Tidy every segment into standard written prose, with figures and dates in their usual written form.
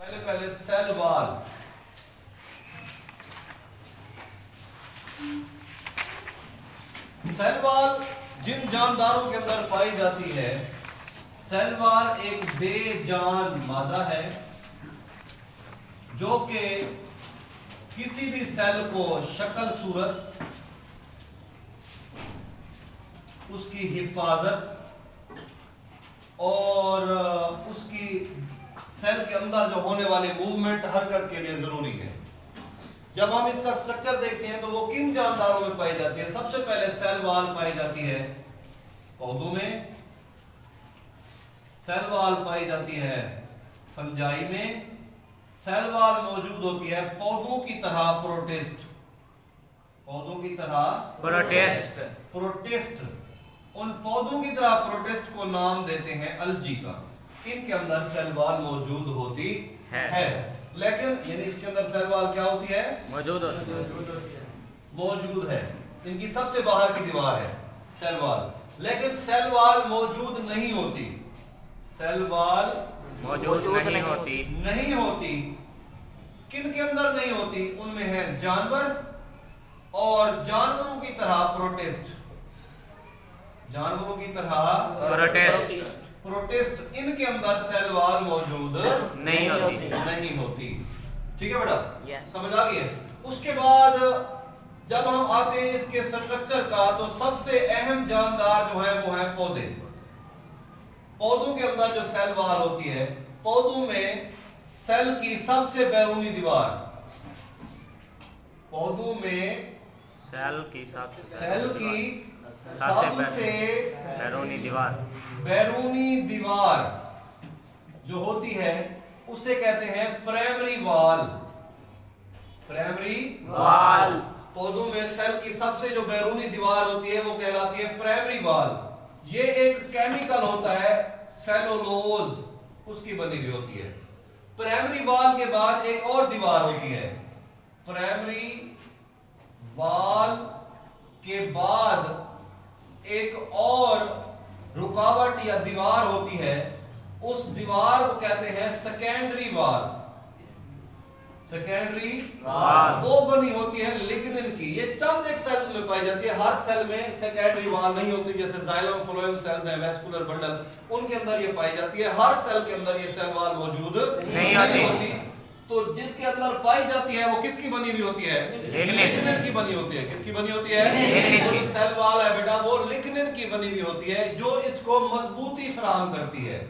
पहले cell wall. Cell wall जिन जानदारों के अंदर पाई जाती है, सेल वॉल एक बेजान मादा है जो कि किसी भी सेल को शक्ल सूरत, उसकी हिफाजत और उसकी सेल के अंदर जो होने वाले मूवमेंट, हरकत के लिए जरूरी है। जब हम इसका स्ट्रक्चर देखते हैं तो वो किन जानदारों में पाई जाती है? सबसे पहले सेल वॉल पाई जाती है पौधों में, सेल वॉल पाई जाती है फंजाई में, सेल वॉल मौजूद होती है पौधों की तरह प्रोटिस्ट, पौधों की तरह प्रोटिस्ट। उन पौधों की तरह प्रोटिस्ट को नाम देते हैं अलजी का। इनके अंदर सेल वॉल मौजूद होती है। लेकिन यानी इसके अंदर सेल वॉल क्या होती है? मौजूद है। इनकी सबसे बाहर की दीवार है सेल वॉल, लेकिन सेल वॉल मौजूद नहीं होती। सेल वॉल मौजूद नहीं होती। किन के अंदर नहीं होती? उनमें है जानवर और जानवरों की तरह प्रोटिस्ट, जानवरों की तरह प्रोटिस्ट। इनके अंदर सेल वॉल मौजूद नहीं होती। ठीक है बेटा, समझ आ गई है? उसके बाद जब हम आते हैं इसके स्ट्रक्चर का, तो सबसे अहम जानदार जो है वो है पौधे। पौधों के अंदर जो सेल वॉल होती है, पौधों में सेल की सबसे बैरूनी दीवार, पौधों में सेल की सबसे बैरूनी दीवार जो होती है उसे कहते हैं प्राइमरी वॉल। प्राइमरी वॉल, पौधों में सेल की सबसे जो बैरूनी दीवार होती है वो कहलाती है प्राइमरी वॉल। ये एक केमिकल होता है सेलुलोज, उसकी बनी हुई होती है। प्राइमरी वॉल के बाद एक और दीवार होती है। प्राइमरी वॉल के बाद एक और रुकावट या दीवार होती है, उस दीवार को कहते हैं सेकेंडरी वॉल। सेकेंडरी वॉल वो बनी होती है लिग्निन की। ये चंद एक सेल्स में पाई जाती है। हर सेल में सेकेंडरी वॉल नहीं होती, जैसे जाइलम फ्लोएम सेल्स हैं, वेस्कुलर बंडल, उनके अंदर ये पाई जाती है। हर सेल के अंदर ये सेल वॉल मौजूद नहीं होती। तो जिनके अंदर पाई जाती है वो किसकी बनी हुई होती है? लिग्निन की बनी होती है। किसकी बनी होती है? जो सेल वॉल है बेटा वो लिग्निन की बनी हुई होती है, जो इसको मजबूती फराहम करती है।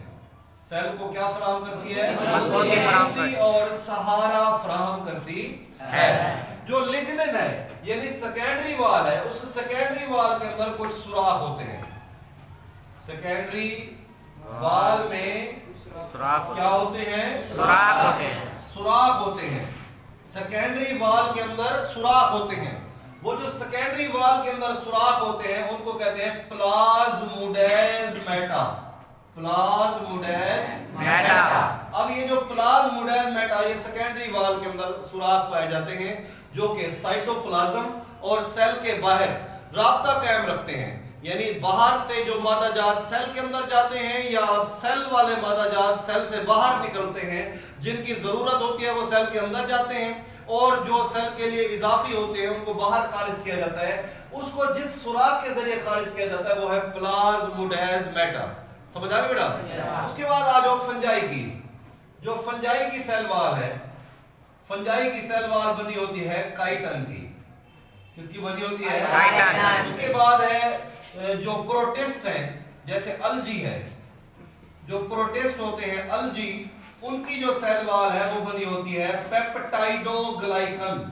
सेल को क्या फराहम करती है? मजबूती और सहारा फराहम करती है। जो लिग्निन है यानी सेकेंडरी वॉल है, उस सेकेंडरी वॉल के अंदर कुछ सुराख होते हैं। सेकेंडरी वॉल में क्या होते हैं? सुराख होते हैं। सेकेंडरी वॉल के अंदर सुराख होते हैं। वो जो सेकेंडरी वॉल के अंदर सुराख होते हैं उनको कहते हैं प्लाज्मोडेस्माटा। प्लाज्मोडेस्माटा। अब ये जो प्लाज्मोडेस्माटा, ये सेकेंडरी वॉल के अंदर सुराख पाए जाते हैं जो कि साइटोप्लाज्म और सेल के बाहर राब्ता कायम रखते हैं। यानी बाहर से जो मादा जात सेल के अंदर जाते हैं या सेल वाले मादा जात सेल से बाहर निकलते हैं, जिनकी जरूरत होती है वो सेल के अंदर जाते हैं, और जो सेल के लिए इजाफी होते हैं उनको बाहर खारिज किया जाता है। उसको जिस सुराख के जरिए खारिज किया जाता है वो है प्लाज्मोडेस्माटा। समझ आ गया बेटा? उसके बाद आ जाओ फंजाई की। जो फंजाई की सेल वॉल है, फंजाई की सेल वॉल बनी होती है काइटन की। किसकी बनी होती है? काइटन। उसके बाद है जो प्रोटिस्ट हैं, जैसे अलजी है, जो प्रोटिस्ट होते हैं अलजी, उनकी जो सेल वॉल है वो बनी होती है पेप्टाइडोग्लाइकन।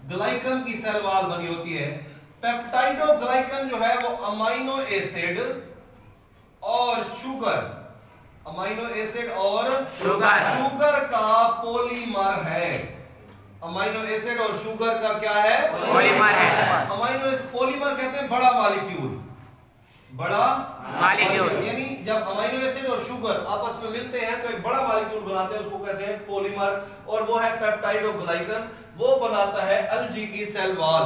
ग्लाइकन की सेल वॉल बनी होती है। पेप्टाइडोग्लाइकन जो है वो अमाइनो एसिड और शुगर, अमाइनो एसिड और शुगर का पॉलीमर है। अमाइनो एसिड और शुगर का क्या है? पॉलीमर है। अमाइनो एसिड पॉलीमर कहते हैं बड़ा मॉलिक्यूल, बड़ा मॉलिक्यूल। यानी जब अमाइनो एसिड और शुगर आपस में मिलते हैं तो एक बड़ा मॉलिक्यूल बनाते हैं, उसको कहते हैं पॉलीमर, और वो है पेप्टाइडोग्लाइकन। वो बनाता है अलजी की सेल वॉल।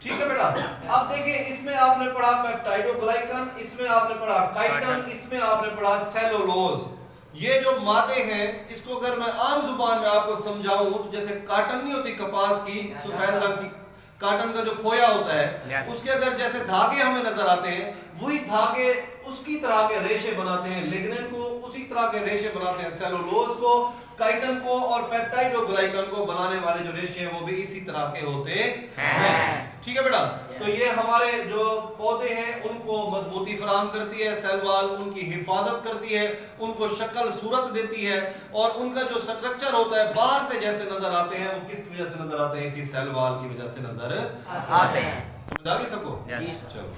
ठीक है बेटा। अब देखिए इसमें आपने पढ़ा पेप्टाइडोग्लाइकन, इसमें आपने पढ़ा काइटन, इसमें आपने पढ़ा सेलुलोज। ये जो मादे हैं इसको अगर मैं आम जुबान में आपको समझाऊं तो जैसे काटन नहीं होती कपास की सफेद रंग की, काटन का जो खोया होता है उसके अगर जैसे धागे हमें नजर आते हैं, वही धागे उसी तरह के रेशे बनाते हैं लिग्निन को, उसी तरह के रेशे बनाते हैं सेलुलोज को, काइटन को, और पेप्टाइडोग्लाइकन को बनाने वाले जो रेशे हैं वो भी इसी तरह के होते हैं। ठीक है बेटा। तो ये हमारे जो पौधे हैं उनको मजबूती फराहम करती है सेल वॉल, उनकी हिफाजत करती है, उनको शक्ल सूरत देती है, और उनका जो स्ट्रक्चर होता है बाहर से जैसे नजर आते हैं वो किस वजह से नजर आते हैं, इसी सेल वॉल की वजह से नजर आते हैं। समझ आ गई सबको? Yes. चलो।